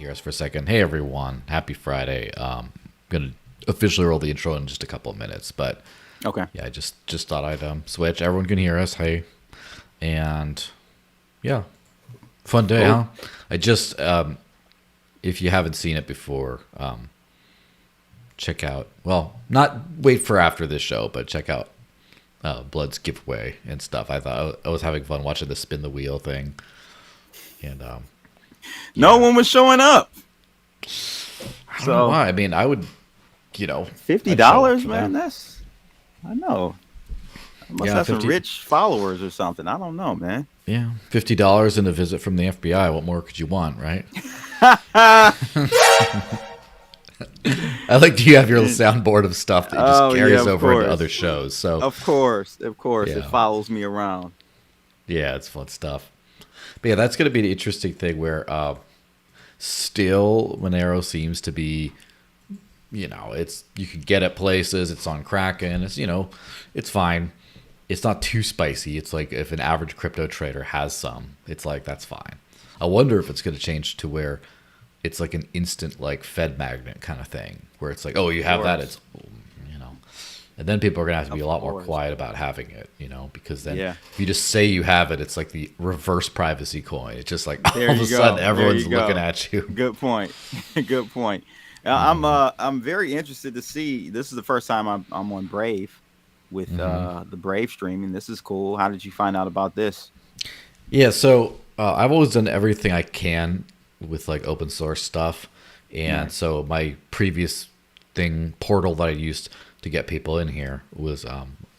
hear us for a second. Hey everyone, happy Friday. I'm gonna officially roll the intro in just a couple of minutes, but Okay. yeah, I just thought I'd switch. Everyone can hear us. Hey, and yeah, fun day, Cool. huh? I just if you haven't seen it before, check out. Well, not wait for after this show, but check out Blood's giveaway and stuff. I thought I was having fun watching the spin the wheel thing, and No yeah. one was showing up. I don't know So why. I mean, I would, you know, fifty I'd show up dollars, for man. that. I know. I must Yeah, have some 50. rich followers or something. I don't know, man. Yeah, $50 and a visit from the FBI. What more could you want, right? I like you have your soundboard of stuff that just Oh yeah, carries of over into course, other shows. So of course. It yeah, follows me around. yeah, it's fun stuff. But yeah, that's going to be the interesting thing where still Monero seems to be, it's you can get it places. It's on Kraken. It's fine. It's not too spicy. It's like if an average crypto trader has some, it's like that's fine. I wonder if it's going to change to where it's like an instant like Fed magnet kind of thing, where it's like, oh, you Of have that, course, it's, and then people are gonna have to be a of lot more course. quiet about having it, because then Yeah. if you just say you have it, it's like the reverse privacy coin. It's just like There all of a you sudden go. There everyone's you looking go. at you. Good point. Good point. I'm very interested to see. This is the first time I'm on Brave with Hmm. the Brave streaming. This is cool. How did you find out about this? Yeah, so I've always done everything I can with like open source stuff, and Right. so my previous portal that I used to get people in here was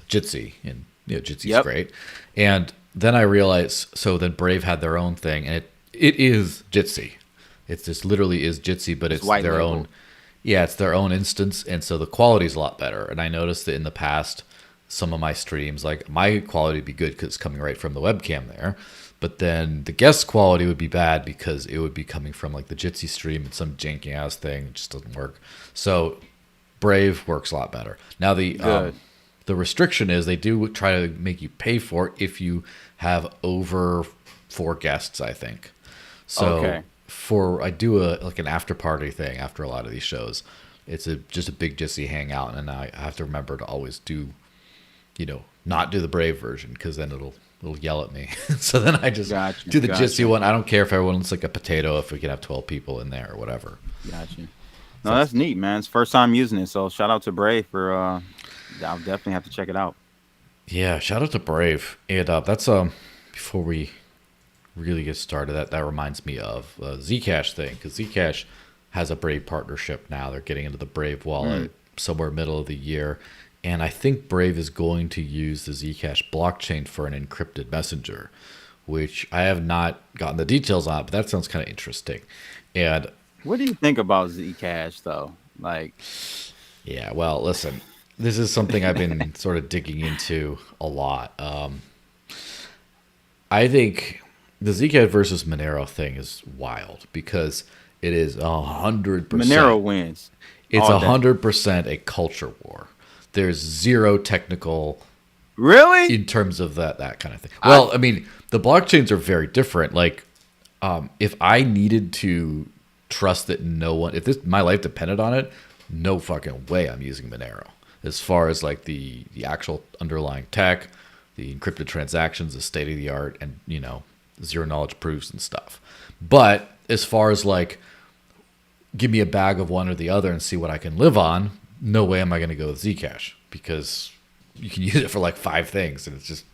Jitsi, and Jitsi's Yep. great. And then I realized, so then Brave had their own thing, and it is Jitsi. It just literally is Jitsi, but It's it's white their own. labeled. Yeah, it's their own instance, and so the quality's a lot better. And I noticed that in the past, some of my streams, like my quality would be good because it's coming right from the webcam there, but then the guest quality would be bad because it would be coming from like the Jitsi stream and some janky ass thing. It just doesn't work. So Brave works a lot better. Now Good. the restriction is they do try to make you pay for it if you have over 4 guests, I think. So Okay. for I do a like an after party thing after a lot of these shows. It's just a big Jitsi hangout, and I have to remember to always do not do the Brave version because then it'll yell at me. So then I just Gotcha. do the Jitsi Gotcha. one. I don't care if everyone's like a potato if we can have 12 people in there or whatever. Gotcha. So No, that's neat, man. It's first time using it. So shout out to Brave for. I'll definitely have to check it out. yeah, shout out to Brave. And that's before we really get started, that reminds me of Zcash thing because Zcash has a Brave partnership now. They're getting into the Brave Mm. wallet somewhere middle of the year. And I think Brave is going to use the Zcash blockchain for an encrypted messenger, which I have not gotten the details on, but that sounds kind of interesting. And What do you think about Zcash though? Like, yeah, well, listen, this is something I've been sort of digging into a lot. I think the Zcash versus Monero thing is wild because it is 100%. Monero wins It's all day. 100% a culture war. There's zero technical Really? in terms of that kind of thing. I Well, I mean, the blockchains are very different. Like, if I needed to trust that no one, if my life depended on it, no fucking way I'm using Monero. As far as like the actual underlying tech, the encrypted transactions, the state of the art, and zero knowledge proofs and stuff. But as far as like give me a bag of one or the other and see what I can live on, no way am I going to go with Zcash because you can use it for like 5 things, and it's just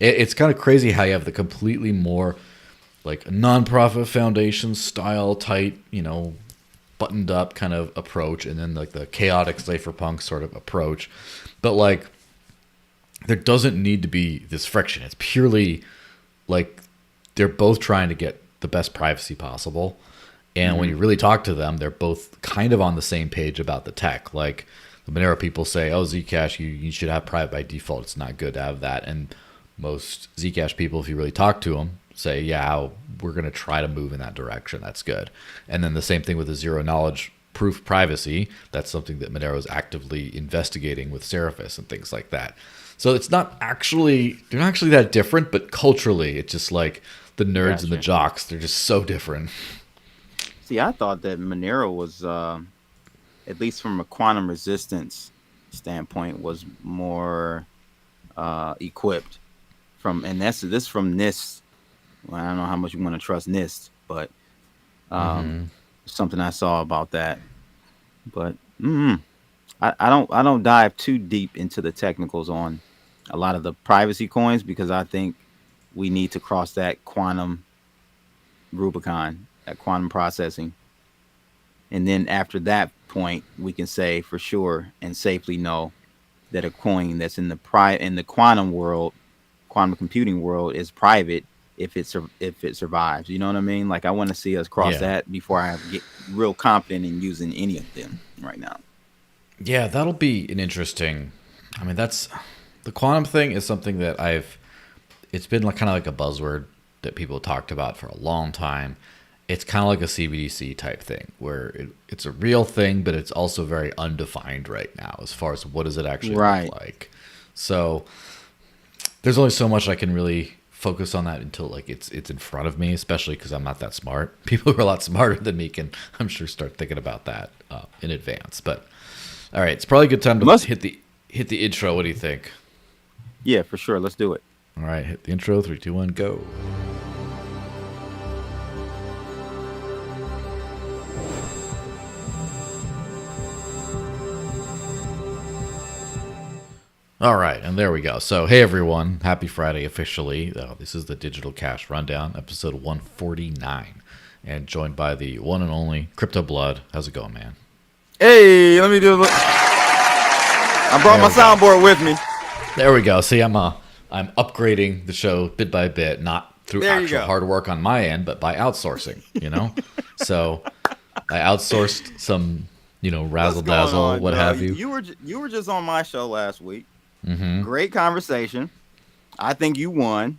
it's kind of crazy how you have the completely more like nonprofit foundation style tight, buttoned up kind of approach, and then like the chaotic cypherpunk sort of approach. But like there doesn't need to be this friction. It's purely like they're both trying to get the best privacy possible. And when hmm you really talk to them, they're both kind of on the same page about the tech. Like the Monero people say, oh, Zcash, you should have private by default. It's not good to have that. And most Zcash people, if you really talk to them, say, yeah, we're going to try to move in that direction. That's good. And then the same thing with the zero knowledge proof privacy. That's something that Monero is actively investigating with Seraphis and things like that. So it's not actually, they're not actually that different, but culturally, it's just like the nerds and the Gotcha. jocks, they're just so different. See, I thought that Monero was, at least from a quantum resistance standpoint, was more equipped from, and this from NIST. Well, I don't know how much you want to trust NIST, but Mm-hmm. something I saw about that. But I don't dive too deep into the technicals on a lot of the privacy coins because I think we need to cross that quantum Rubicon, that quantum processing. And then after that point, we can say for sure and safely know that a coin that's in the quantum world, quantum computing world, is private if it survives. You know what I mean? Like I want to see us cross Yeah. that before I get real confident in using any of them right now. Yeah, that'll be an interesting. I mean, that's the quantum thing is something that it's been like kind of like a buzzword that people talked about for a long time. It's kind of like a CBDC type thing where it's a real thing, but it's also very undefined right now as far as what does it actually Right. look like. So there's only so much I can really focus on that until like it's in front of me, especially because I'm not that smart. People who are a lot smarter than me can, I'm sure, start thinking about that in advance. But all right, it's probably a good time to hit the intro. What do you think? Yeah, for sure. Let's do it. All right, hit the intro. 3, 2, 1, go. All right, and there we go. So, hey everyone, happy Friday officially. This is the Digital Cash Rundown, episode 149, and joined by the one and only Crypto Blood. How's it going, man? Hey, let me do it. I brought my soundboard with me. There we go. See, I'm upgrading the show bit by bit, not through There you actual go. hard work on my end, but by outsourcing. So I outsourced some, razzle What's going dazzle, on, what Joe? have you. You were just on my show last week. Mm-hmm. Great conversation. I think you won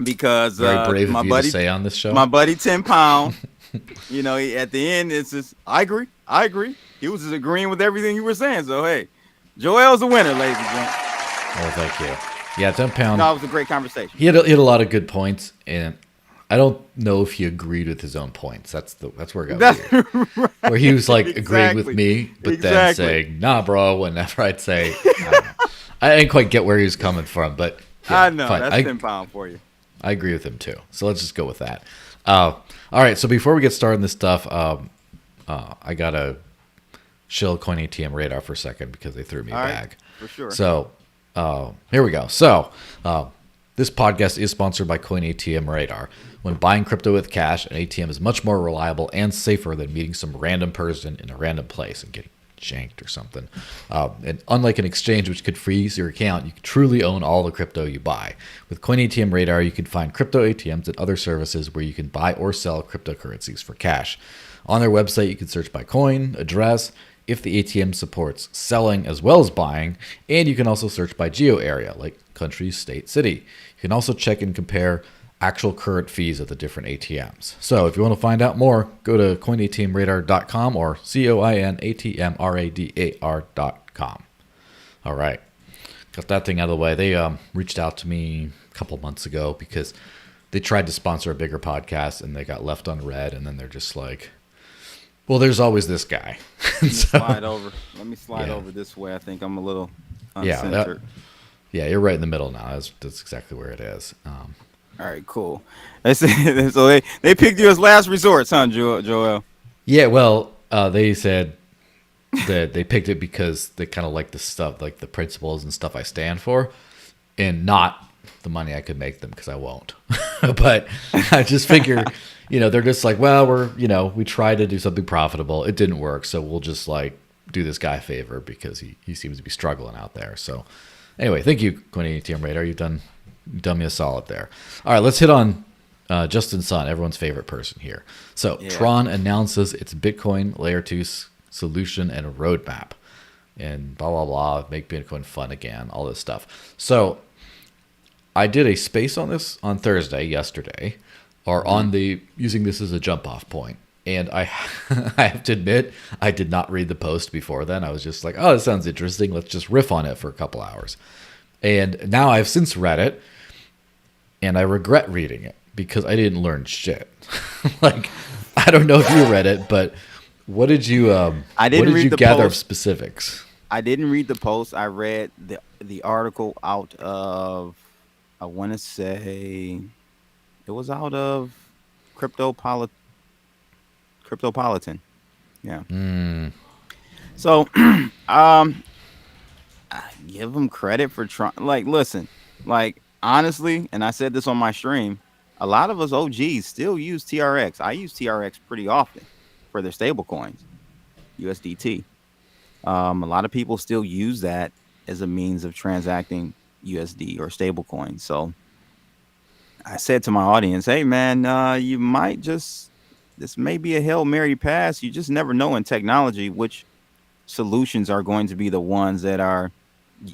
because Very brave my of you buddy to say on this show. my buddy 10 Pound. At the end it's just I agree. He was just agreeing with everything you were saying. So hey, Joel's the winner, ladies and gentlemen. Oh, thank you. Yeah, 10 pound. No, it was a great conversation. He had a lot of good points, and I don't know if he agreed with his own points. That's where it got weird. Right. Where he was like agreeing with me, but then Exactly. saying, "Nah, bro." Whenever I'd say, I don't know. I didn't quite get where he was coming from, but yeah, I know fine. that's 10 Pound for you. I agree with him too. So let's just go with that. All right. So before we get started on this stuff, I gotta shill CoinATMRadar for a second because they threw me a All right, bag. for sure. So here we go. So this podcast is sponsored by CoinATMRadar. When buying crypto with cash, an ATM is much more reliable and safer than meeting some random person in a random place and getting shanked or something. And unlike an exchange which could freeze your account, you can truly own all the crypto you buy. With CoinATMRadar, you can find crypto ATMs and other services where you can buy or sell cryptocurrencies for cash. On their website, you can search by coin, address, if the ATM supports selling as well as buying, and you can also search by geo area, like country, state, city. You can also check and compare actual current fees of the different ATMs. So if you want to find out more, go to coinatmradar.com or coinatmradar.com. All right. Got that thing out of the way. They reached out to me a couple months ago because they tried to sponsor a bigger podcast and they got left unread, and then they're just like, well, there's always this guy. Slide over. Let me slide over this way. I think I'm a little uncensored. Yeah, you're right in the middle now. That's exactly where it is. All right, cool. So they picked you as last resort, huh, Joel? Yeah, well, they said that they picked it because they kind of like the stuff, like the principles and stuff I stand for, and not the money I could make them because I won't. But I just figure, they're just like, well, we tried to do something profitable. It didn't work, so we'll just like do this guy a favor because he seems to be struggling out there. So anyway, thank you, CoinATMRadar. You've done me a solid there. All right, let's hit on Justin Sun, everyone's favorite person here. So TRON announces its Bitcoin Layer 2 solution and a roadmap, and blah, blah, blah, make Bitcoin fun again, all this stuff. So I did a space on this on yesterday, or on using this as a jump off point. And I have to admit, I did not read the post before then. I was just like, oh, this sounds interesting. Let's just riff on it for a couple hours. And now I've since read it, and I regret reading it because I didn't learn shit. Like, I don't know if you read it, but what did you I what didn't did you read the gather of post. specifics? I didn't read the post. I read the article out of, I want to say it was out of Cryptopolit Cryptopolitan. Yeah. Mm, So I give him credit for trying. Like, listen, like honestly, and I said this on my stream. A lot of us OGs still use TRX. I use TRX pretty often for their stable coins, USDT. A lot of people still use that as a means of transacting USD or stable coins. So I said to my audience, hey man, you might just, this may be a Hail Mary pass. You just never know in technology which solutions are going to be the ones that are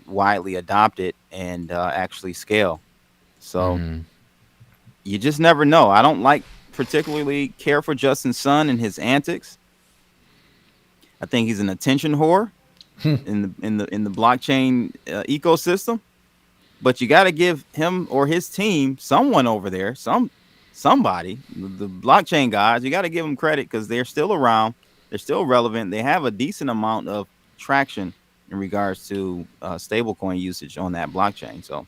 widely adopted and actually scale. So mm, you just never know. I don't like particularly care for Justin Sun and his antics. I think he's an attention whore in the blockchain ecosystem. But you got to give him or his team, someone over there, somebody, the blockchain guys, you got to give them credit because they're still around, they're still relevant, they have a decent amount of traction in regards to stablecoin usage on that blockchain. So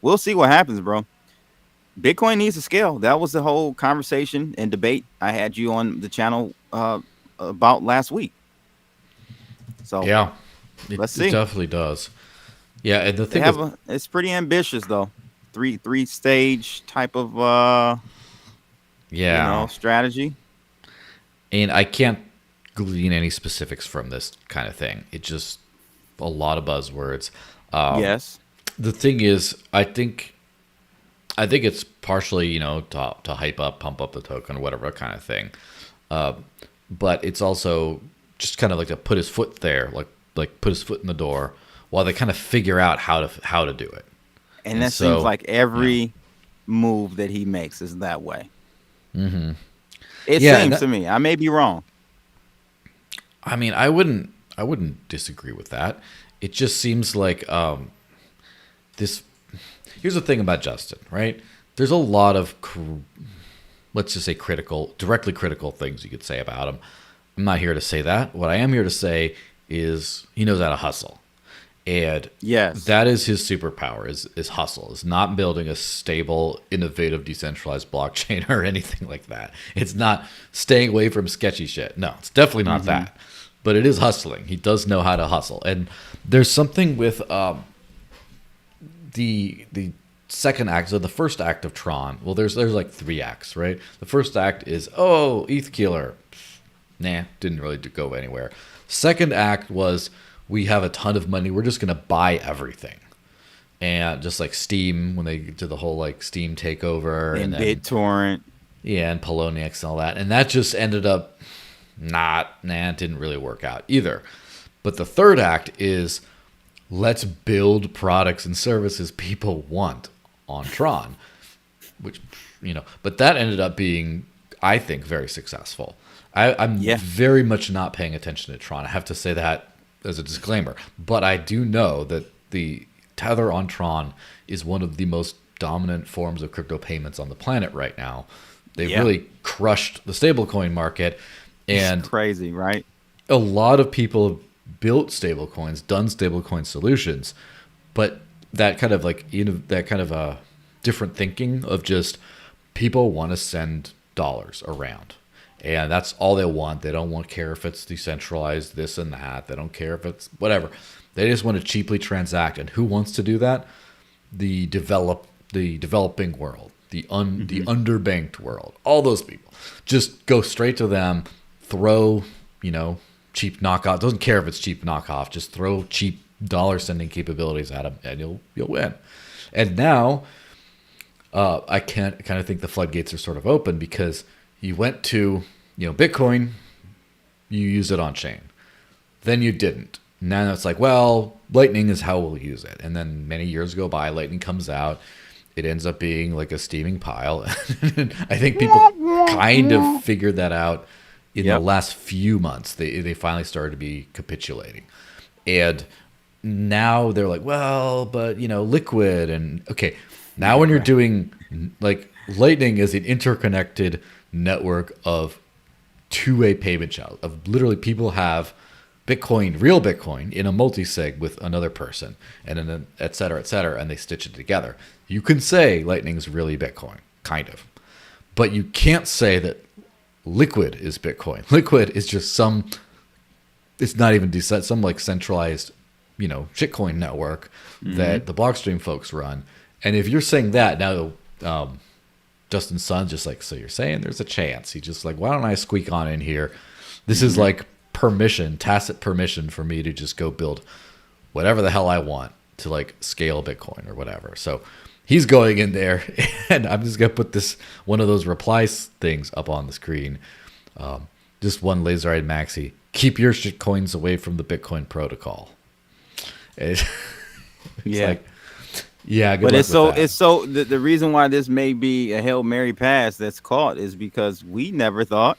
we'll see what happens, bro. Bitcoin needs to scale. That was the whole conversation and debate I had you on the channel about last week. So yeah, it, let's it see. definitely does. Yeah, and the They thing have is, a, it's pretty ambitious though. Three stage type of yeah, strategy. and I can't glean any specifics from this kind of thing. It just a lot of buzzwords. Yes. The thing is, I think it's partially, to hype up, pump up the token, or whatever kind of thing. But it's also just kind of like to put his foot there, like put his foot in the door, while they kind of figure out how to do it. And And that seems so, like yeah, every move that he makes is that way. It yeah. And seems that, to me. I may be wrong. I mean, I wouldn't disagree with that. It just seems like this. Here's the thing about Justin, right? There's a lot of let's just say directly critical things you could say about him. I'm not here to say that. What I am here to say is he knows how to hustle. And Yes. that is his superpower is hustle. Is not building a stable, innovative, decentralized blockchain or anything like that. It's not staying away from sketchy shit. No, it's definitely not Hmm. that. But it is hustling. He does know how to hustle. And there's something with the second act, so the first act of Tron. Well, there's like three acts, right? The first act is ETH killer. Nah, didn't really go anywhere. Second act was we have a ton of money. We're just gonna buy everything, and just like Steam when they did the whole like Steam takeover, and And then BitTorrent. yeah, and Poloniex and all that, and that just ended up it didn't really work out either. But the third act is let's build products and services people want on Tron, which but that ended up being, I think, very successful. I'm Yeah. very much not paying attention to Tron. I have to say that as a disclaimer, but I do know that the Tether on Tron is one of the most dominant forms of crypto payments on the planet right now. They've Yeah. really crushed the stablecoin market, It's and crazy, right? a lot of people have built stablecoins, done stablecoin solutions, but that kind of like that kind of different thinking of just people want to send dollars around, and that's all they want. They don't want care if it's decentralized, this and that. They don't care if it's whatever. They just want to cheaply transact, and who wants to do that? The developing world, the Hmm. underbanked world. All those people just go straight to them, throw cheap knockoff. Doesn't care if it's cheap knockoff. Just throw cheap dollar sending capabilities at them, and you'll win. And now I can't kind of think the floodgates are sort of open because you went to Bitcoin, you use it on chain, then you didn't. Now it's like, well, Lightning is how we'll use it. And then many years go by, Lightning comes out. It ends up being like a steaming pile. I think people kind of figured that out in the Yep. last few months. They finally started to be capitulating. And now they're like, well, but liquid and okay. Now when you're Right. doing like Lightning is an interconnected network of two-way payment channel of literally people have Bitcoin, real Bitcoin, in a multi-sig with another person, and then et cetera, and they stitch it together. You can say Lightning's really Bitcoin, kind of. But you can't say that Liquid is Bitcoin. Liquid is just it's not even some like centralized, shitcoin network that the Blockstream folks run. And if you're saying that, now Justin Sun's just like, so you're saying there's a chance. He's just like, why don't I squeak on in here? This is like tacit permission for me to just go build whatever the hell I want to like scale Bitcoin or whatever. So he's going in there, and I'm just gonna put one of those replies things up on the screen. Just one laser-eyed maxi. Keep your shit coins away from the Bitcoin protocol. It's like, yeah, good but luck it's so the reason why this may be a Hail Mary pass that's caught is because we never thought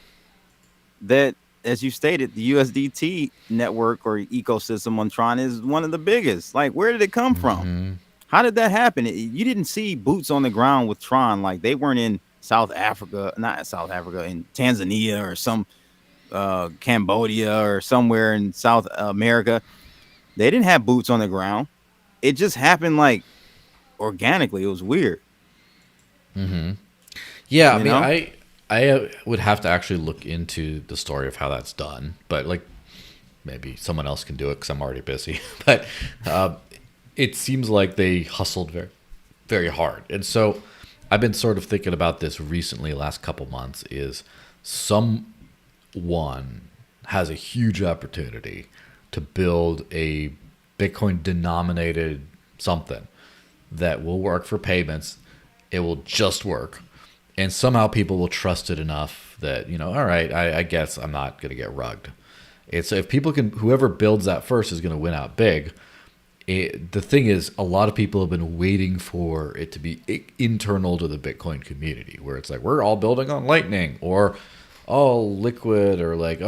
that, as you stated, the USDT network or ecosystem on Tron is one of the biggest. Like, where did it come from? How did that happen? You didn't see boots on the ground with Tron. Like, they weren't in not South Africa, in Tanzania or some Cambodia or somewhere in South America. They didn't have boots on the ground. It just happened like organically. It was weird. Yeah, I mean, I would have to actually look into the story of how that's done, but like maybe someone else can do it because I'm already busy. But it seems like they hustled very, very hard. And so I've been sort of thinking about this recently, last couple months, is someone has a huge opportunity to build a Bitcoin denominated something that will work for payments. It will just work. And somehow people will trust it enough that, all right, I guess I'm not going to get rugged. So if people whoever builds that first is going to win out big. The thing is, a lot of people have been waiting for it to be internal to the Bitcoin community, where it's like, we're all building on Lightning, or Liquid, or like,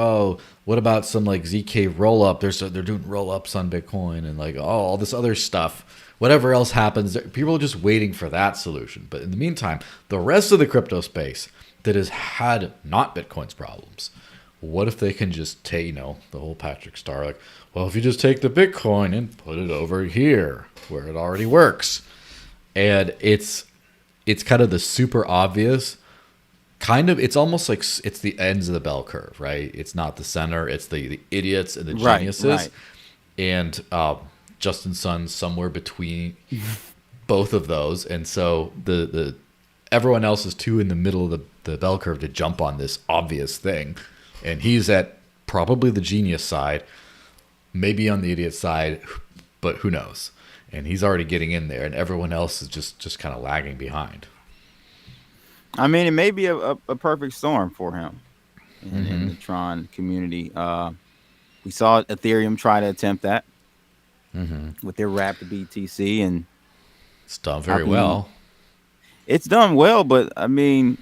what about some like ZK rollup? They're doing rollups on Bitcoin, and like, all this other stuff. Whatever else happens, people are just waiting for that solution. But in the meantime, the rest of the crypto space that has had not Bitcoin's problems, what if they can just take, the whole Patrick Star, like, well, if you just take the Bitcoin and put it over here where it already works. And it's kind of the super obvious it's almost like it's the ends of the bell curve, right? It's not the center. It's the idiots and the geniuses. Right. And Justin Sun's somewhere between both of those. And so the everyone else is too in the middle of the bell curve to jump on this obvious thing. And he's at probably the genius side, maybe on the idiot side, but who knows? And he's already getting in there, and everyone else is just kind of lagging behind. I mean, it may be a perfect storm for him in the Tron community. We saw Ethereum try to attempt that with their Rapid BTC, and it's done very well. It's done well, but I mean,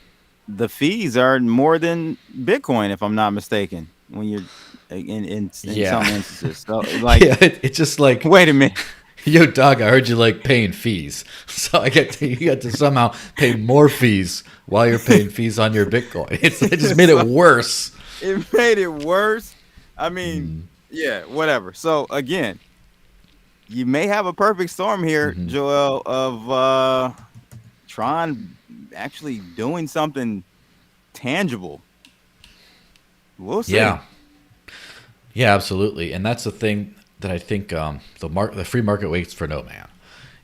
the fees are more than Bitcoin, if I'm not mistaken, when you're in some instances. So, like, it's just like, wait a minute. Yo, dog, I heard you like paying fees. So you get to somehow pay more fees while you're paying fees on your Bitcoin. It just made it worse. It made it worse. I mean, whatever. So again, you may have a perfect storm here, Joel, of Tron actually doing something tangible. We'll see. Yeah, absolutely. And that's the thing that I think the free market waits for no man.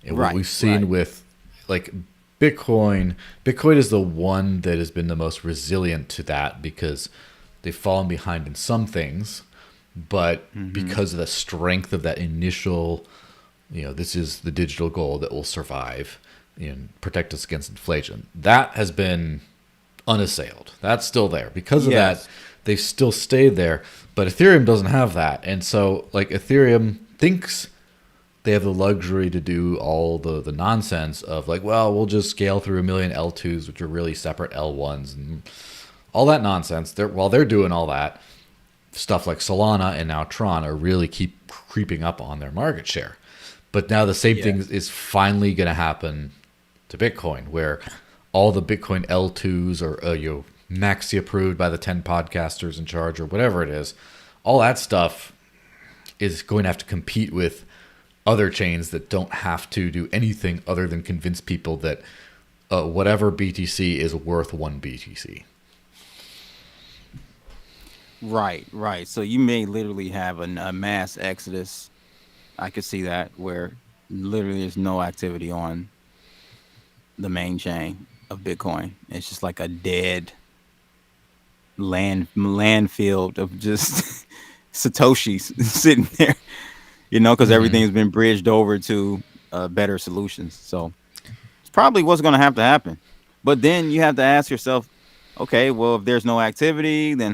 And what we've seen with like Bitcoin is the one that has been the most resilient to that, because they've fallen behind in some things, but because of the strength of that initial, this is the digital gold that will survive and protect us against inflation. That has been unassailed. That's still there. Because of that, they've still stayed there. But Ethereum doesn't have that. And so like Ethereum thinks they have the luxury to do all the nonsense of like, well, we'll just scale through 1 million L2s, which are really separate L1s, and all that nonsense. While they're doing all that, stuff like Solana and now Tron are really keep creeping up on their market share. But now the same thing is finally going to happen to Bitcoin, where all the Bitcoin L2s or maxi approved by the 10 podcasters in charge or whatever it is. All that stuff is going to have to compete with other chains that don't have to do anything other than convince people that whatever BTC is worth one BTC. Right, right. So you may literally have a mass exodus. I could see that where literally there's no activity on the main chain of Bitcoin. It's just like a dead land field of just Satoshis sitting there, because Mm-hmm. everything's been bridged over to better solutions. So it's probably what's going to happen. But then you have to ask yourself, okay, well, if there's no activity, then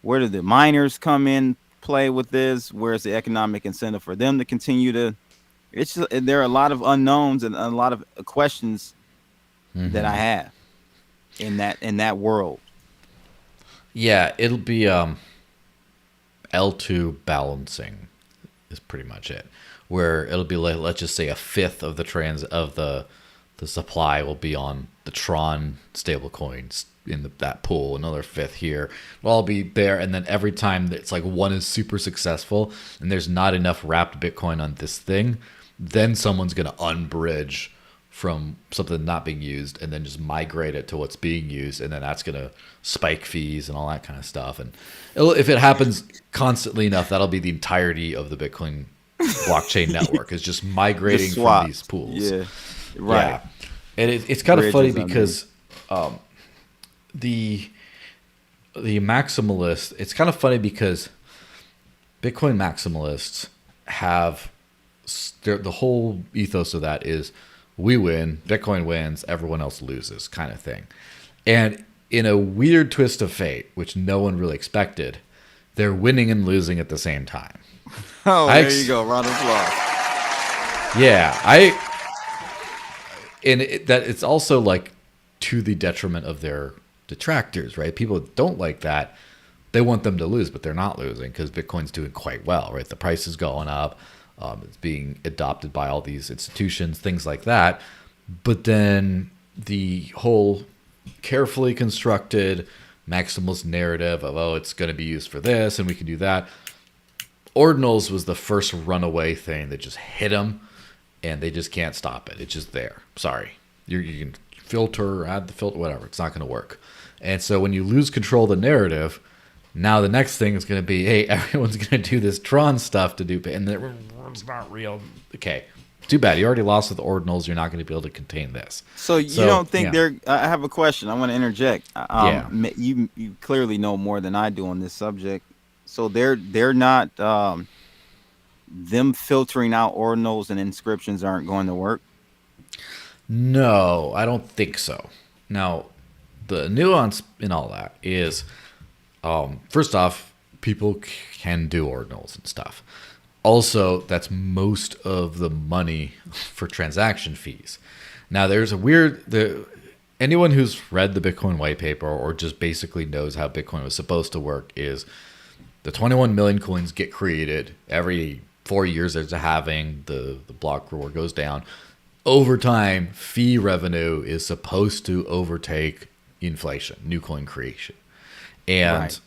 where do the miners come in play with this? Where's the economic incentive for them to continue to? There are a lot of unknowns and a lot of questions that I Mm-hmm. have in that world. Yeah, it'll be L2 balancing is pretty much it. Where it'll be like, let's just say a fifth of the supply will be on the Tron stablecoins in that pool, another fifth here. It'll all be there, and then every time it's like one is super successful and there's not enough wrapped Bitcoin on this thing, then someone's gonna unbridge from something not being used and then just migrate it to what's being used, and then that's going to spike fees and all that kind of stuff. And if it happens constantly enough, that'll be the entirety of the Bitcoin blockchain network is just migrating Just from these swaps. pools. Yeah. Yeah, Right. and it's kind of funny Bridges underneath. because the maximalist, it's kind of funny because Bitcoin maximalists have the whole ethos of that is we win, Bitcoin wins, everyone else loses kind of thing. And in a weird twist of fate, which no one really expected, they're winning and losing at the same time. Oh, I there you go. Round of applause. Yeah, that it's also like to the detriment of their detractors, right? People that don't like that, they want them to lose, but they're not losing because Bitcoin's doing quite well, right? The price is going up. It's being adopted by all these institutions, things like that. But then the whole carefully constructed maximalist narrative of, oh, it's going to be used for this and we can do that. Ordinals was the first runaway thing that just hit them and they just can't stop it. It's just there. Sorry. You can filter, add the filter, whatever. It's not going to work. And so when you lose control of the narrative, now the next thing is going to be, hey, everyone's going to do this Tron stuff to do, and it's not real. Okay, too bad. You already lost with the ordinals. You're not going to be able to contain this. So you So don't think yeah, they're? I have a question. I want to interject. yeah. You clearly know more than I do on this subject. So they're not them filtering out ordinals and inscriptions aren't going to work. No, I don't think so. Now, the nuance in all that is, first off, people can do ordinals and stuff. Also, that's most of the money for transaction fees. Now, there's a anyone who's read the Bitcoin white paper or just basically knows how Bitcoin was supposed to work is the 21 million coins get created every 4 years. There's a halving. The block reward goes down. Over time, fee revenue is supposed to overtake inflation, new coin creation. Right. And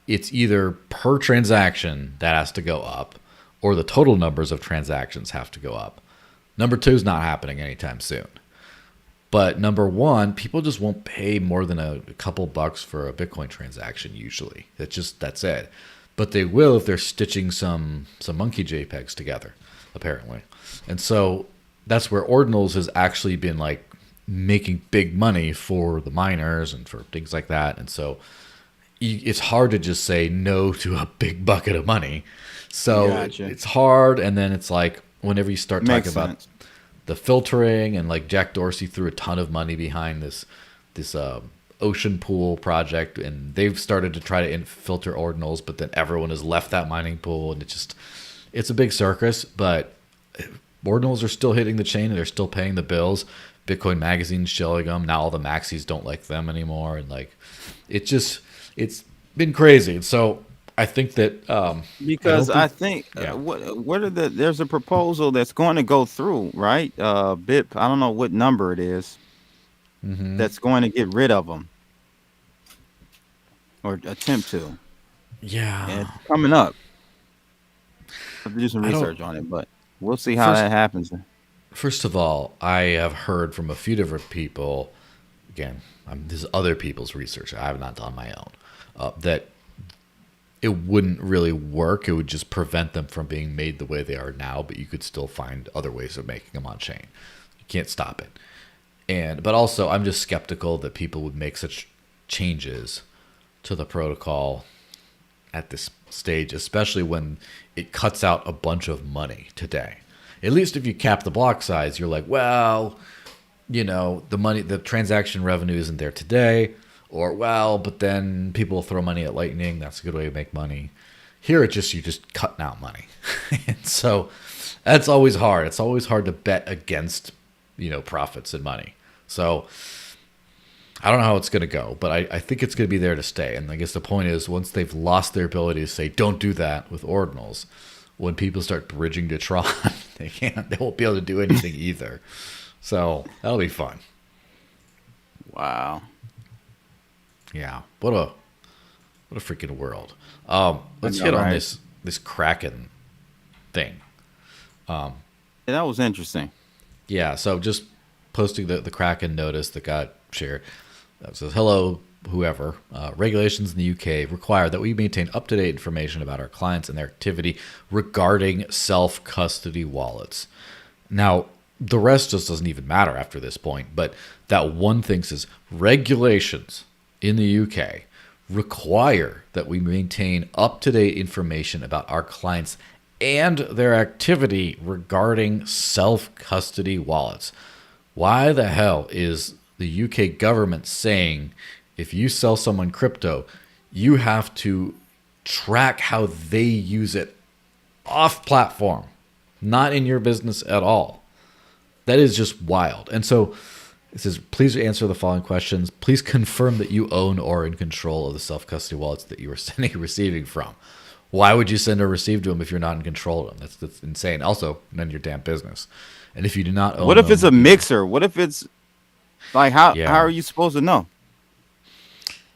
it's either per transaction that has to go up or the total numbers of transactions have to go up. Number two is not happening anytime soon. But number one, people just won't pay more than a couple bucks for a Bitcoin transaction usually. That's it. But they will if they're stitching some monkey JPEGs together, apparently. And so that's where ordinals has actually been like making big money for the miners and for things like that. And so it's hard to just say no to a big bucket of money. So Gotcha. it's hard. And then it's like whenever you start talking Makes about sense. the filtering and like Jack Dorsey threw a ton of money behind this ocean pool project, and they've started to try to filter ordinals, but then everyone has left that mining pool, and it's a big circus. But ordinals are still hitting the chain and they're still paying the bills. Bitcoin Magazine's showing them now. All the maxis don't like them anymore, and like it's been crazy. And so I think that I Because hope I think yeah. what are there's a proposal that's going to go through, right? BIP, I don't know what number it is Hmm. that's going to get rid of them. or attempt to. And Yeah. it's coming up. I have to do some I don't. research on it, but we'll see how First, that happens. first of all, I have heard from a few different people. Again, this is other people's research. I have not done my own. That it wouldn't really work. It would just prevent them from being made the way they are now. But you could still find other ways of making them on chain. You can't stop it. But also, I'm just skeptical that people would make such changes to the protocol at this stage, especially when it cuts out a bunch of money today. At least if you cap the block size, you're like, well, the transaction revenue isn't there today, or well, but then people throw money at Lightning. That's a good way to make money. Here, you're just cutting out money, and so that's always hard. It's always hard to bet against, profits and money. So I don't know how it's going to go, but I think it's going to be there to stay. And I guess the point is, once they've lost their ability to say, don't do that with ordinals, when people start bridging to Tron, they won't be able to do anything either. So that'll be fun. Wow. Yeah. What a freaking world. Let's hit on this Kraken thing. Yeah, that was interesting. Yeah. So just posting the Kraken notice that got shared. That says, hello, whoever. Regulations in the UK require that we maintain up-to-date information about our clients and their activity regarding self-custody wallets. Now, the rest just doesn't even matter after this point, but that one thing says regulations in the UK require that we maintain up-to-date information about our clients and their activity regarding self-custody wallets. Why the hell is the UK government saying if you sell someone crypto, you have to track how they use it off platform, not in your business at all? That is just wild. And so it says, please answer the following questions. Please confirm that you own or are in control of the self-custody wallets that you are sending or receiving from. Why would you send or receive to them if you're not in control of them? That's insane. Also, none of your damn business. And if you do not own What if them, it's a mixer? What if it's like how are you supposed to know?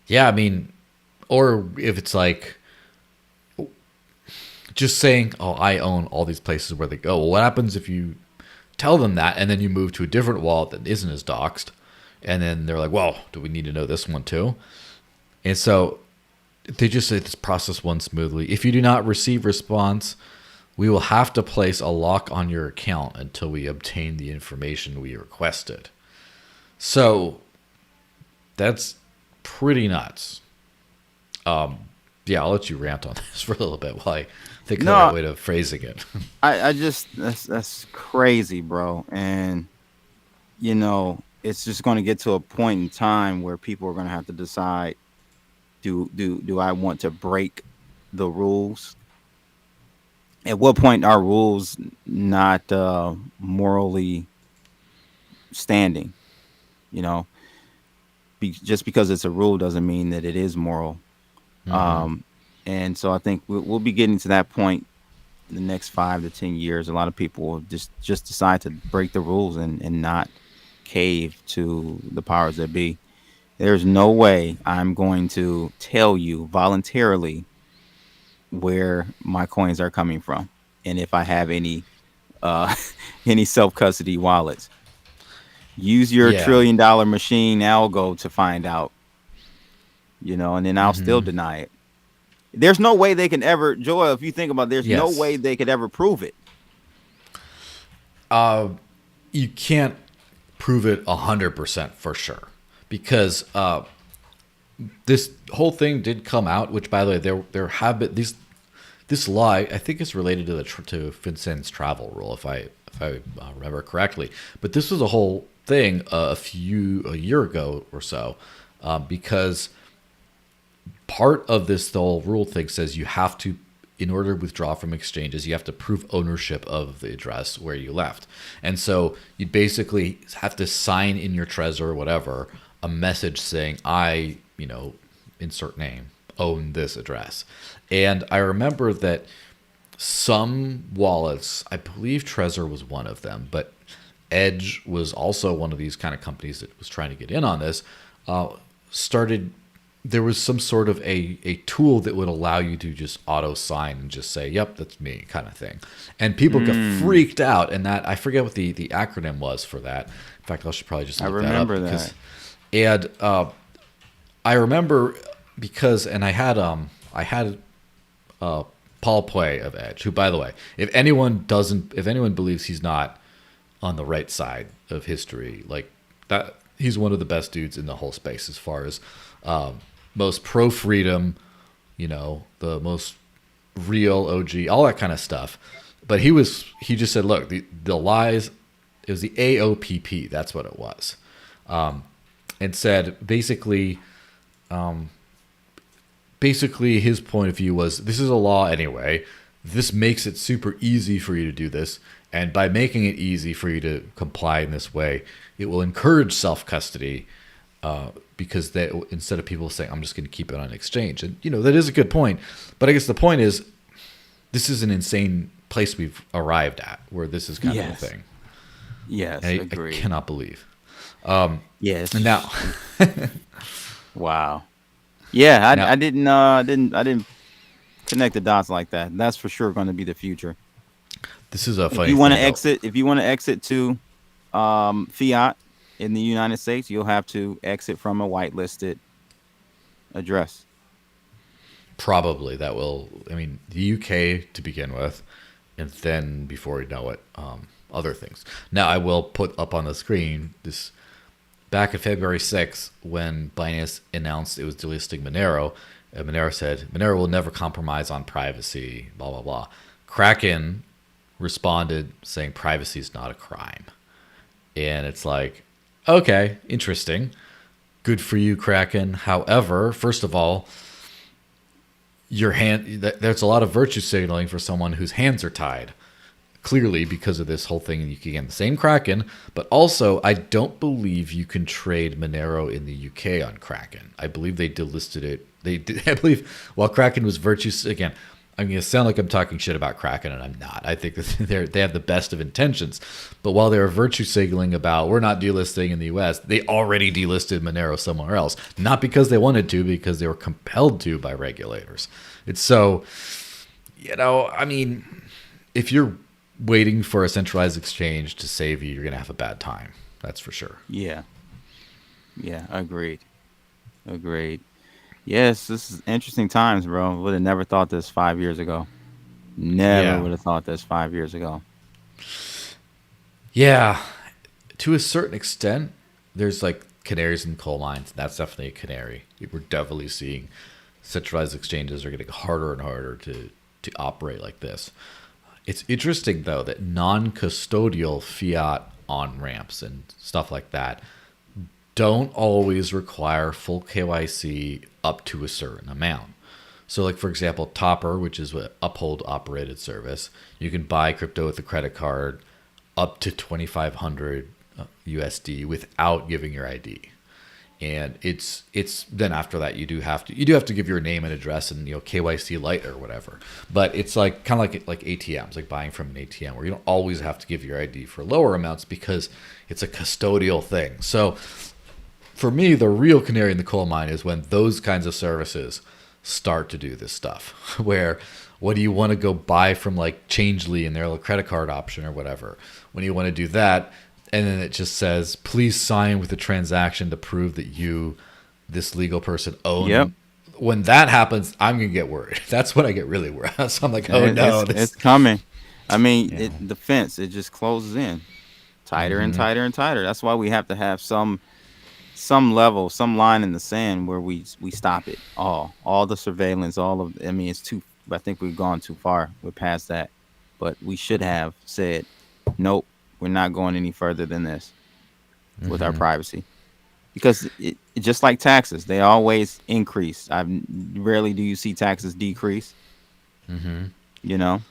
Yeah, I mean, or if it's like just saying, oh, I own all these places where they go. Well, what happens if you tell them that and then you move to a different wallet that isn't as doxed? And then they're like, well, do we need to know this one too? And so they just say this process runs smoothly. If you do not receive response, we will have to place a lock on your account until we obtain the information we requested. So that's pretty nuts. Yeah, I'll let you rant on this for a little bit while I think of the right way of phrasing it. I just that's crazy, bro. And it's just going to get to a point in time where people are going to have to decide: do I want to break the rules? At what point are rules not morally standing? Just because it's a rule doesn't mean that it is moral. Mm-hmm. And so I think we'll be getting to that point in the next 5 to 10 years. A lot of people will just decide to break the rules and not cave to the powers that be. There's no way I'm going to tell you voluntarily where my coins are coming from and if I have any any self-custody wallets. Use your $1 trillion machine algo to find out, and then I'll still deny it. There's no way they can ever, Joel, if you think about it, there's no way they could ever prove it. You can't prove it 100% for sure because this whole thing did come out, which by the way, there have been this law, I think is related to to FinCEN's travel rule, if I remember correctly. But this was a whole thing a year ago or so, because part of this the whole rule thing says you have to, in order to withdraw from exchanges, you have to prove ownership of the address where you left. And so you basically have to sign in your Trezor or whatever a message saying, I, insert name, own this address. And I remember that some wallets, I believe Trezor was one of them, but Edge was also one of these kind of companies that was trying to get in on this, started there was some sort of a tool that would allow you to just auto sign and just say, "Yep, that's me," kind of thing. And people got freaked out, and that I forget what the acronym was for that. In fact, I should probably just look that up because. And I remember because, and I had Paul Pui of Edge, who, by the way, if anyone believes he's not on the right side of history, like that, he's one of the best dudes in the whole space as far as most pro freedom, the most real OG, all that kind of stuff. But he just said, look, the lies, it was the AOPP, that's what it was. And said basically his point of view was, this is a law anyway. This makes it super easy for you to do this. And by making it easy for you to comply in this way, it will encourage self-custody because instead of people saying, I'm just going to keep it on exchange. And, that is a good point. But I guess the point is, this is an insane place we've arrived at where this is kind of a thing. Yes, I cannot believe. Yes. And now. Wow. Yeah, I didn't connect the dots like that. That's for sure going to be the future. This is a funny. If you want to exit to fiat in the United States, you'll have to exit from a whitelisted address. Probably that will. I mean, the UK to begin with, and then before you know it, other things. Now I will put up on the screen this. Back in February 6th, when Binance announced it was delisting Monero, Monero said, Monero will never compromise on privacy, blah, blah, blah. Kraken responded saying privacy is not a crime. And it's like, okay, interesting. Good for you, Kraken. However, first of all, there's a lot of virtue signaling for someone whose hands are tied. Clearly, because of this whole thing, and you can get the same Kraken, but also I don't believe you can trade Monero in the UK on Kraken. I believe they delisted it. I believe while Kraken was again, I'm going to sound like I'm talking shit about Kraken, and I'm not. I think that they have the best of intentions, but while they were virtue signaling about we're not delisting in the US, they already delisted Monero somewhere else, not because they wanted to, because they were compelled to by regulators. It's so, I mean, if you're waiting for a centralized exchange to save you, you're going to have a bad time. That's for sure. Yeah, agreed. Yes, this is interesting times, bro. Would have never thought this 5 years ago. Never would have thought this 5 years ago. Yeah, to a certain extent, there's like canaries in coal mines. That's definitely a canary. We're definitely seeing centralized exchanges are getting harder and harder to operate like this. It's interesting, though, that non-custodial fiat on-ramps and stuff like that don't always require full KYC up to a certain amount. So, like, for example, Topper, which is an Uphold operated service, you can buy crypto with a credit card up to 2,500 USD without giving your ID. And it's then after that you do have to give your name and address and KYC light or whatever. But it's like kind of like ATMs, like buying from an ATM, where you don't always have to give your ID for lower amounts because it's a custodial thing. So for me, the real canary in the coal mine is when those kinds of services start to do this stuff, where what do you want to go buy from like Changely and their little credit card option or whatever? When you want to do that, and then it just says, please sign with the transaction to prove that you, this legal person, own. Yep. When that happens, I'm going to get worried. That's when I get really worried. So I'm like, oh, no. It's coming. I mean, the fence, it just closes in tighter and tighter and tighter. That's why we have to have some level, some line in the sand where we stop it all the surveillance, I think we've gone too far. We're past that. But we should have said, nope. We're not going any further than this with our privacy, because it just like taxes, they always increase. Rarely do you see taxes decrease.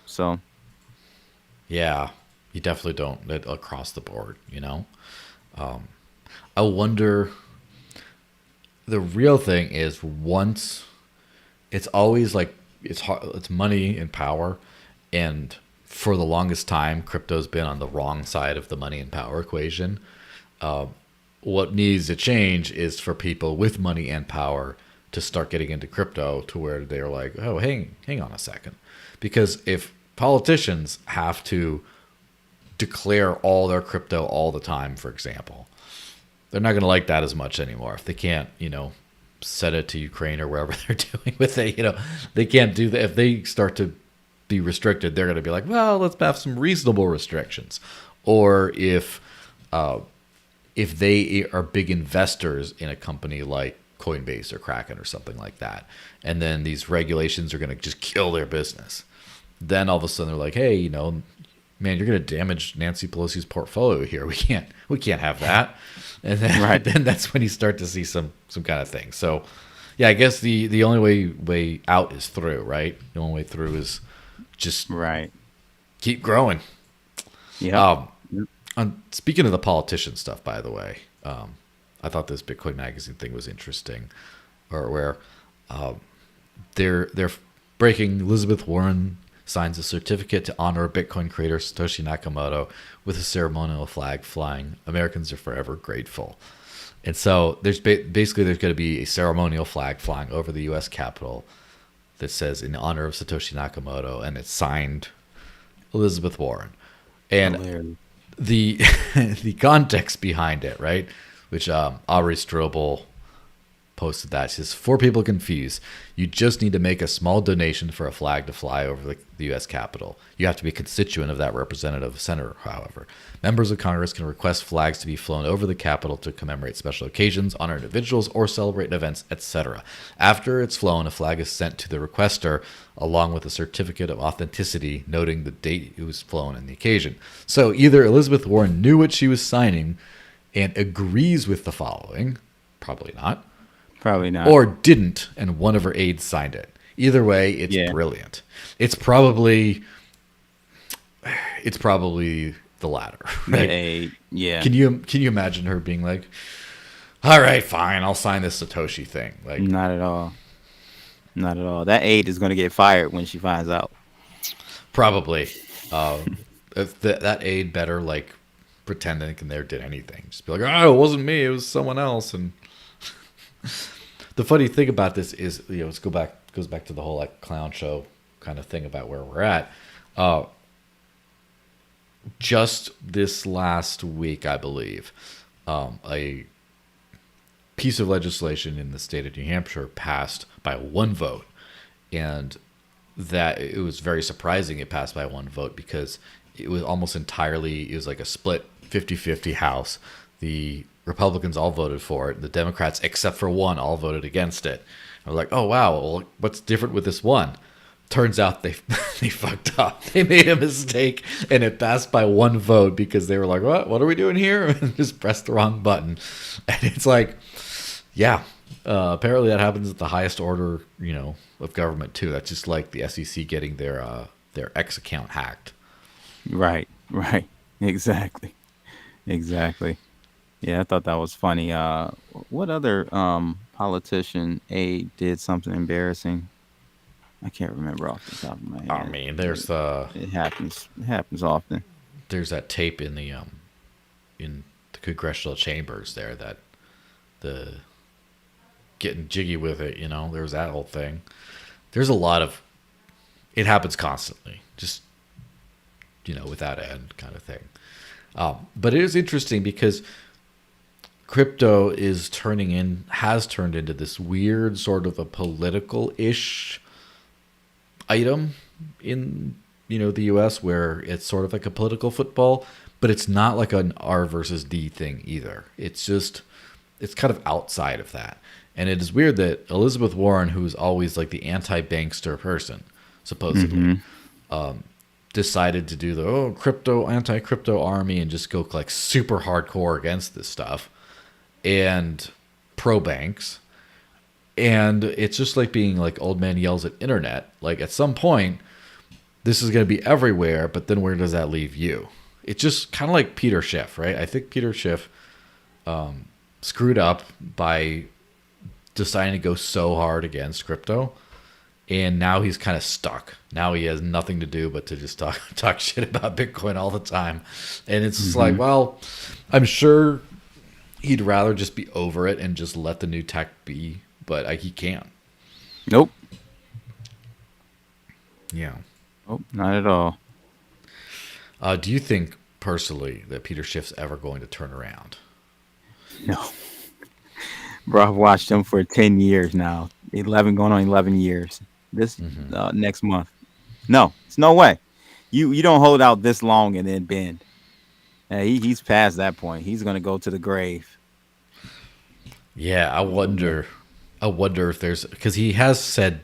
So yeah, you definitely don't across the board. I wonder. The real thing is once it's always like it's money and power, and for the longest time, crypto's been on the wrong side of the money and power equation. What needs to change is for people with money and power to start getting into crypto to where they're like, oh, hang on a second. Because if politicians have to declare all their crypto all the time, for example, they're not going to like that as much anymore. If they can't, send it to Ukraine or wherever they're doing with it, they can't do that. If they start to be restricted, they're going to be like, well, let's have some reasonable restrictions. Or if they are big investors in a company like Coinbase or Kraken or something like that, and then these regulations are going to just kill their business, then all of a sudden they're like, hey, man, you're going to damage Nancy Pelosi's portfolio here. We can't have that. And then, then that's when you start to see some kind of thing. So, yeah, I guess the only way out is through, right? The only way through is just keep growing. Yeah. Speaking of the politician stuff, by the way, I thought this Bitcoin Magazine thing was interesting, or where they're breaking. Elizabeth Warren signs a certificate to honor Bitcoin creator Satoshi Nakamoto with a ceremonial flag flying. Americans are forever grateful. And so there's going to be a ceremonial flag flying over the U.S. Capitol that says in honor of Satoshi Nakamoto, and it's signed Elizabeth Warren. And the context behind it, right? Which Aubrey Strobel posted that. She says, for people confused, you just need to make a small donation for a flag to fly over the U.S. Capitol. You have to be a constituent of that representative senator, however. Members of Congress can request flags to be flown over the Capitol to commemorate special occasions, honor individuals, or celebrate events, etc. After it's flown, a flag is sent to the requester along with a certificate of authenticity noting the date it was flown and the occasion. So either Elizabeth Warren knew what she was signing and agrees with the following, probably not, or didn't, and one of her aides signed it. Either way, it's brilliant. It's probably the latter, right? Can you imagine her being like, "All right, fine, I'll sign this Satoshi thing"? Like, not at all. Not at all. That aide is going to get fired when she finds out. Probably. If that aide better pretend they never did anything. Just be like, "Oh, it wasn't me. It was someone else." And the funny thing about this is, it goes back to the whole clown show kind of thing about where we're at. Just this last week, I believe, a piece of legislation in the state of New Hampshire passed by one vote, and that it was very surprising it passed by one vote because it was almost entirely, it was like a split 50-50 House. The Republicans all voted for it. The Democrats, except for one, all voted against it. I was like, oh, wow, well, what's different with this one? Turns out they fucked up. They made a mistake, and it passed by one vote because they were like, what are we doing here? And just pressed the wrong button. And it's like, yeah, apparently that happens at the highest order, of government, too. That's just like the SEC getting their X account hacked. Right. Exactly. Yeah, I thought that was funny. What other politician aide did something embarrassing? I can't remember off the top of my head. I mean, there's it happens. It happens often. There's that tape in the congressional chambers there that the getting jiggy with it. There's that whole thing. There's a lot of it happens constantly. Just without end kind of thing. But it is interesting because crypto has turned into this weird sort of a political-ish item in the US, where it's sort of like a political football, but it's not like an R versus D thing either. It's kind of outside of that. And it is weird that Elizabeth Warren, who's always like the anti-bankster person, supposedly, decided to do the anti-crypto army and just go super hardcore against this stuff and pro banks. And it's just like being old man yells at internet. At some point, this is going to be everywhere, but then where does that leave you? It's just kind of like Peter Schiff, right? I think Peter Schiff screwed up by deciding to go so hard against crypto, and now he's kind of stuck. Now he has nothing to do but to just talk shit about Bitcoin all the time. And it's just like, well, I'm sure he'd rather just be over it and just let the new tech be but he can't. Nope. Yeah. Nope. Not at all. Do you think personally that Peter Schiff's ever going to turn around? No, bro. I've watched him for 10 years now. 11 going on 11 years. This next month. No, it's no way. You don't hold out this long and then bend. He's past that point. He's gonna go to the grave. Yeah, I Yeah. wonder. I wonder if there's because he has said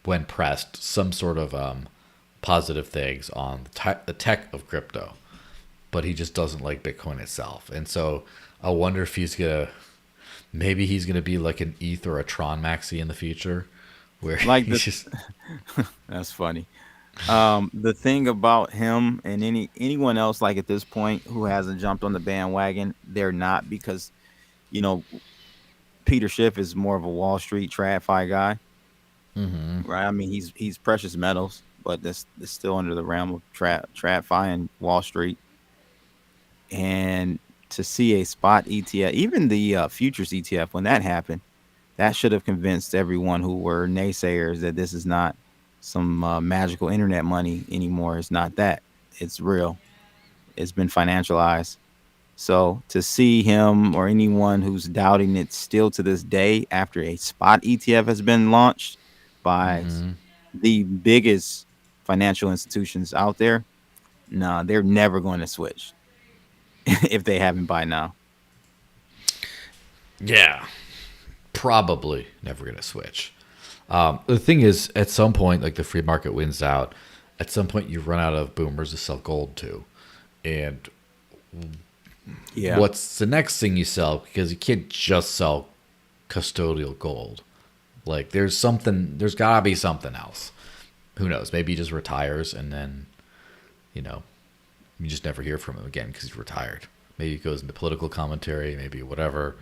when pressed some sort of positive things on the tech of crypto, but he just doesn't like Bitcoin itself. And so I wonder if maybe he's gonna be like an ETH or a Tron maxi in the future, where Like he's the just That's funny. The thing about him and anyone else like at this point who hasn't jumped on the bandwagon, they're not because you know Peter Schiff is more of a Wall Street TradFi guy, right? I mean, he's precious metals, but that's still under the realm of TradFi and Wall Street. And to see a spot ETF, even the futures ETF, when that happened, that should have convinced everyone who were naysayers that this is not some magical internet money anymore. It's not that. It's real. It's been financialized. So to see him or anyone who's doubting it still to this day after a spot ETF has been launched by the biggest financial institutions out there, no, they're never going to switch if they haven't by now. yeah, probably never gonna switch. The thing is, at some point, like the free market wins out. At some point, you run out of boomers to sell gold to, and Yeah. what's the next thing you sell? Because you can't just sell custodial gold. Like there's gotta be something else. Who knows? Maybe he just retires and then, you know, you just never hear from him again because he's retired. Maybe he goes into political commentary, maybe whatever.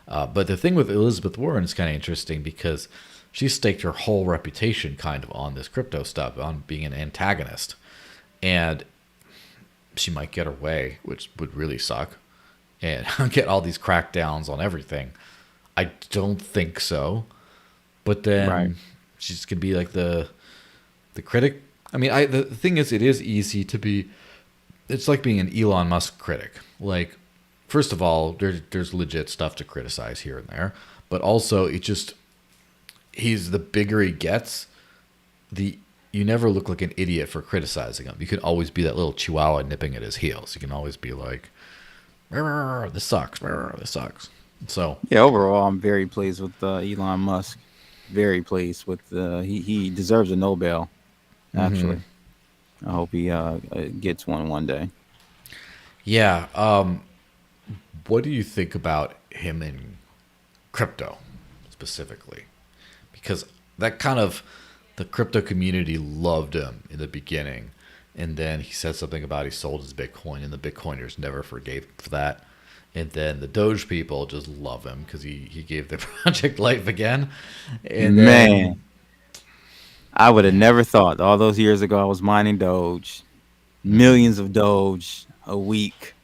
But the thing with Elizabeth Warren is kind of interesting because she staked her whole reputation kind of on this crypto stuff, on being an antagonist. And she might get her way, which would really suck, and get all these crackdowns on everything. I don't think so. But Right. then she's gonna be like the critic. I mean, the thing is, it is easy to be. It's like being an Elon Musk critic. Like, first of all, there's legit stuff to criticize here and there, but also it just he's the bigger he gets, the you never look like an idiot for criticizing him. You can always be that little chihuahua nipping at his heels. You can always be like, "This sucks. This sucks." So Yeah, overall, I'm very pleased with Elon Musk. Very pleased with he deserves a Nobel. Actually, I hope he gets one day. yeah, what do you think about him in crypto specifically? Because that kind of the crypto community loved him in the beginning, and then he said something about he sold his Bitcoin, and the Bitcoiners never forgave him for that. And then the Doge people just love him because he gave the project life again. And Man, then, I would have never thought all those years ago I was mining Doge, millions of Doge a week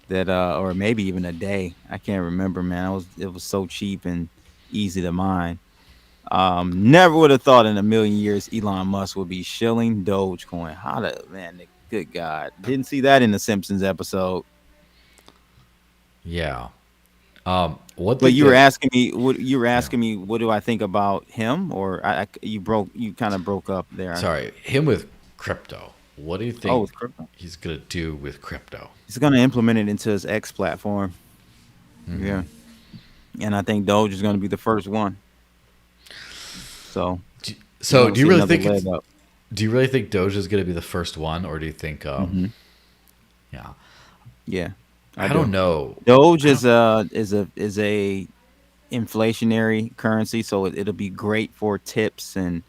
that or maybe even a day. I can't remember, man. It was so cheap and easy to mine. Never would have thought in a million years Elon Musk would be shilling Dogecoin. How the man? Good God, didn't see that in the Simpsons episode. yeah, one But thing you were that asking me what you were yeah, asking me. What do I think about him? Or you kind of broke up there. sorry, him with crypto. What do you Oh, think with crypto. he's gonna do with crypto? He's going to implement it into his X platform. Yeah, and I think Doge is going to be the first one. So you're So, going to see another leg up. do you really think Doge is gonna be the first one, or do you think Hmm. yeah, Yeah, I I don't do. know. Doge I don't. is a inflationary currency, so it'll be great for tips and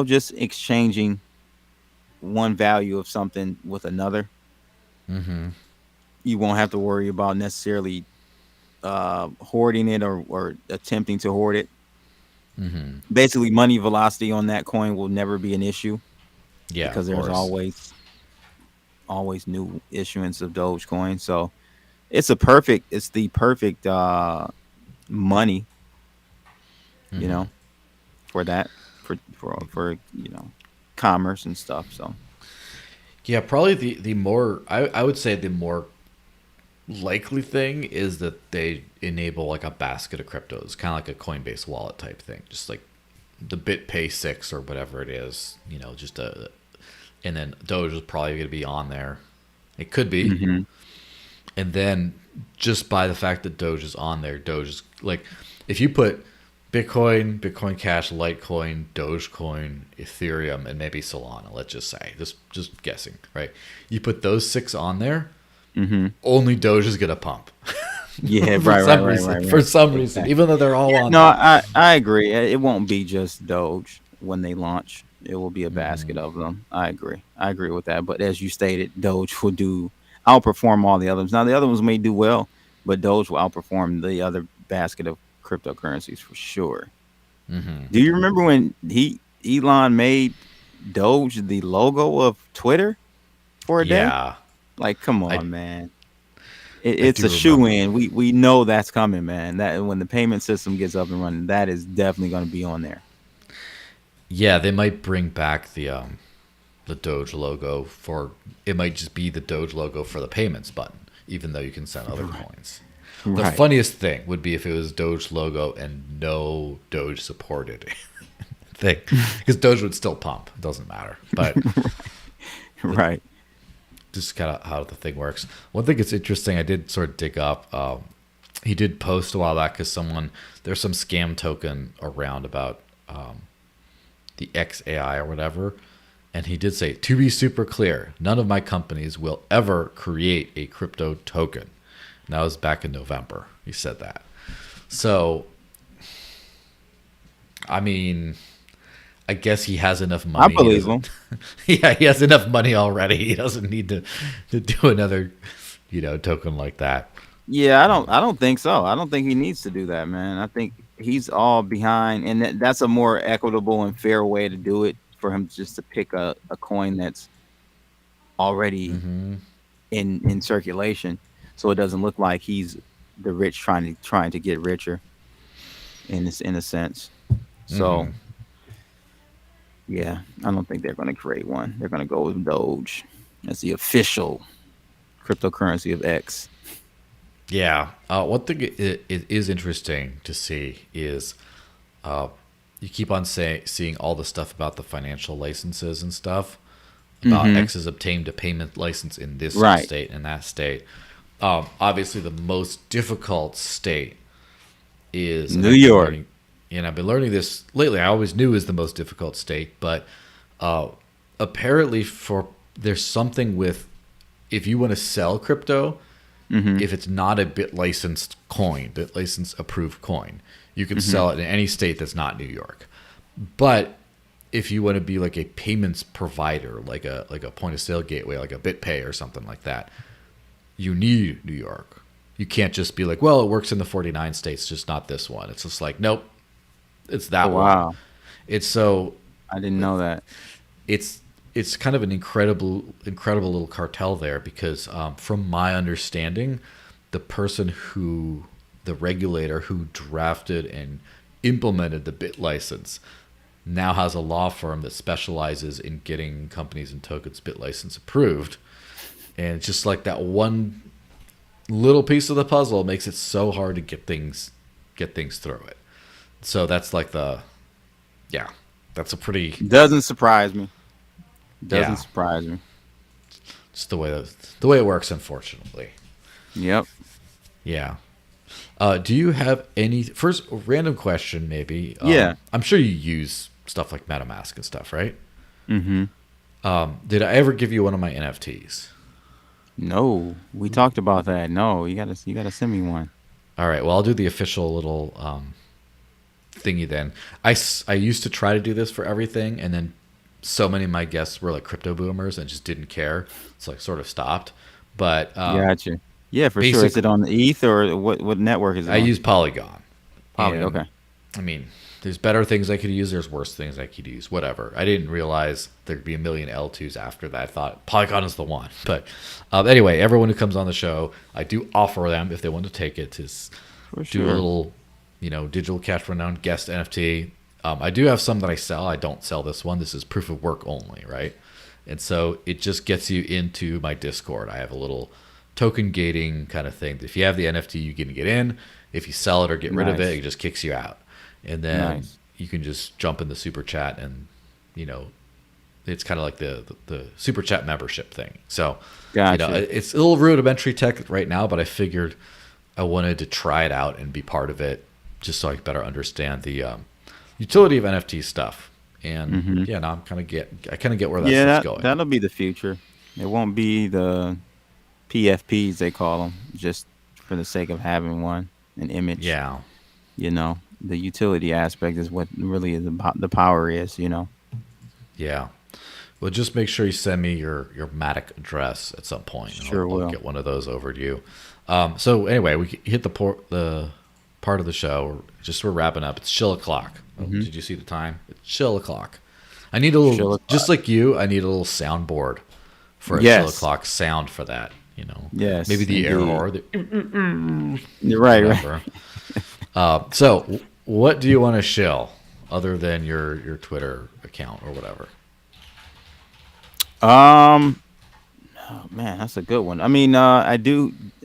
just exchanging one value of something with another. You won't have to worry about necessarily hoarding it or attempting to hoard it. Basically, money velocity on that coin will never be an issue Yeah, because of there's course. always new issuance of Dogecoin. So it's the perfect money you know, for that, for commerce and stuff. So Yeah, probably the more I would say the more likely thing is that they enable like a basket of cryptos, kind of like a Coinbase wallet type thing, just like the BitPay 6 or whatever it is, just a, and then Doge is probably going to be on there. It could be. hmm And then just by the fact that Doge is on there, Doge is like, if you put Bitcoin, Bitcoin Cash, Litecoin, Dogecoin, Ethereum, and maybe Solana, let's just say, just guessing, right? You put those 6 on there, only Doge is gonna pump. yeah, For right, some right, right, reason, right, for right. some reason, Exactly. even though they're all Yeah, on no, there. I agree. It won't be just Doge when they launch. It will be a basket of them. I agree. I agree with that. But as you stated, Doge will outperform all the others. Now the other ones may do well, but Doge will outperform the other basket of cryptocurrencies for sure. Do you remember when Elon made Doge the logo of Twitter for a day? Yeah, Like, come I on, man. I It's a do shoe remember. in. We know that's coming, man. That when the payment system gets up and running, that is definitely going to be on there. Yeah, they might bring back the Doge logo for it might just be the Doge logo for the payments button, even though you can send other coins. The Right. funniest thing would be if it was Doge logo and no Doge supported thing, because Doge would still pump. It doesn't matter, but Right. just kind of how the thing works. One thing that's interesting, I did sort of dig up. He did post a while back because there's some scam token around about the XAI or whatever. And he did say, to be super clear, none of my companies will ever create a crypto token. And that was back in November. He said that. So, I mean, I guess he has enough I money. He believe him. doesn't. Yeah, he has enough money already. He doesn't need to do another, token like that. Yeah, I don't think so. I don't think he needs to do that, man. I think he's all behind, and that's a more equitable and fair way to do it for him just to pick a coin that's already in circulation, so it doesn't look like he's the rich trying to get richer in a sense. So yeah, I don't think they're going to create one. They're going to go with Doge as the official cryptocurrency of X. Yeah. One thing it is interesting to see is you keep on seeing all the stuff about the financial licenses and stuff about hmm X has obtained a payment license in this Right. state and that state. Obviously, the most difficult state is, and New I've been York. learning, and I've been learning this lately. I always knew is the most difficult state, but apparently, there's something with if you want to sell crypto, hmm if it's not a bit licensed coin, bit license approved coin, you can sell it in any state that's not New York. But if you want to be like a payments provider, like a point of sale gateway, like a BitPay or something like that, you need New York. You can't just be like, well, it works in the 49 states, just not this one. It's just like, nope, it's Oh that one. wow, It's so I didn't know that. it's it's kind of an incredible little cartel there because from my understanding, the regulator who drafted and implemented the bit license now has a law firm that specializes in getting companies and tokens bit license approved, and it's just like that one little piece of the puzzle makes it so hard to get things through it. So that's like yeah, that's a pretty Doesn't surprise me. Doesn't yeah, surprise me. just the way it works, unfortunately. Yep. Yeah. Do you have any first random question? Maybe. Yeah. I'm sure you use stuff like MetaMask and stuff, right? hmm Did I ever give you one of my NFTs? No, we talked about that. No, you gotta send me one. All right. Well, I'll do the official little thingy then. I used to try to do this for everything, and then so many of my guests were like crypto boomers and just didn't care, so I sort of stopped. But Gotcha. Yeah, for sure. Is basic, it on the ETH or what network is it I on? use Polygon, Poly. and Okay. I mean, there's better things I could use. There's worse things I could use. Whatever. I didn't realize there'd be a million L2s after that. I thought Polygon is the one. But anyway, everyone who comes on the show, I do offer them if they want to take it to For do a sure. little digital cash rundown guest NFT. I do have some that I sell. I don't sell this one. This is proof of work only, right? And so it just gets you into my Discord. I have a little token gating kind of thing. If you have the NFT, you can get in. If you sell it or get rid of it, it just kicks you out. And then you can just jump in the super chat, and it's kind of like the super chat membership thing. So it's a little rudimentary tech right now, but I figured I wanted to try it out and be part of it, just so I could better understand the utility of NFT stuff. And now I kind of get where that stuff's going. That'll be the future. It won't be the PFPs they call them, just for the sake of having an image. Yeah. The utility aspect is what really is about the power is. Yeah. Well, just make sure you send me your Matic address at some point. Sure, I'll get one of those over to you. So anyway, we hit the part of the show. We're wrapping up. It's shill-o'clock. Did you see the time? It's shill-o'clock. I need a little, just like you, I need a little soundboard for a shill-o'clock sound for that. Yes. Maybe the error. You're right. So what do you want to shill other than your Twitter account or whatever? Oh man, that's a good one. I mean, I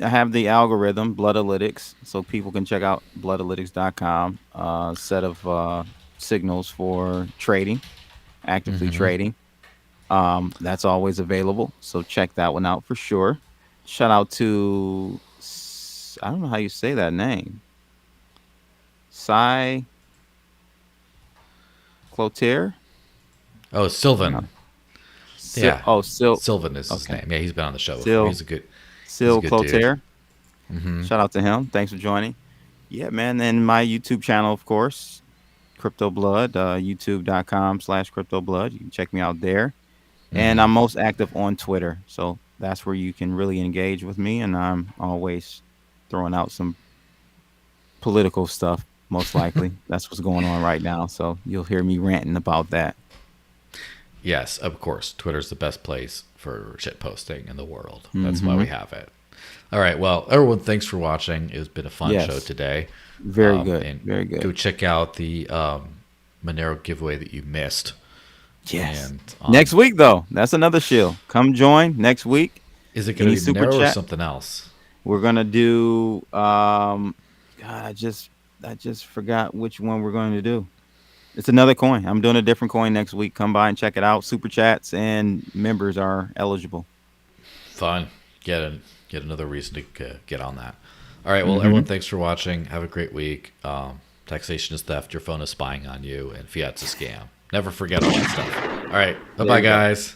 have the algorithm, Bloodalytics, so people can check out bloodalytics.com. Set of signals for trading, actively trading. That's always available, so check that one out for sure. Shout out to, I don't know how you say that name. Cy Clotaire? Oh, Sylvan. Sylvan is his name. Yeah, he's been on the show before. He's a good Clotaire. Shout out to him. Thanks for joining. Yeah, man. And my YouTube channel, of course, Crypto Blood, youtube.com/Crypto Blood. You can check me out there. And I'm most active on Twitter. So that's where you can really engage with me. And I'm always throwing out some political stuff, most likely. That's what's going on right now. So you'll hear me ranting about that. Yes, of course. Twitter's the best place for shit posting in the world. That's why we have it. All right. Well, everyone, thanks for watching. It's been a fun show today. Very good. And very good. Go check out the Monero giveaway that you missed. Yes. And, next week, though, that's another shill. Come join next week. Is it going to be Monero or something else? We're going to do, God, I just forgot which one we're going to do. It's another coin. I'm doing a different coin next week. Come by and check it out. Super chats and members are eligible. Fun. Get another reason to get on that. All right. Well, everyone, thanks for watching. Have a great week. Taxation is theft. Your phone is spying on you, and fiat's a scam. Never forget all that stuff. All right. Bye-bye, guys.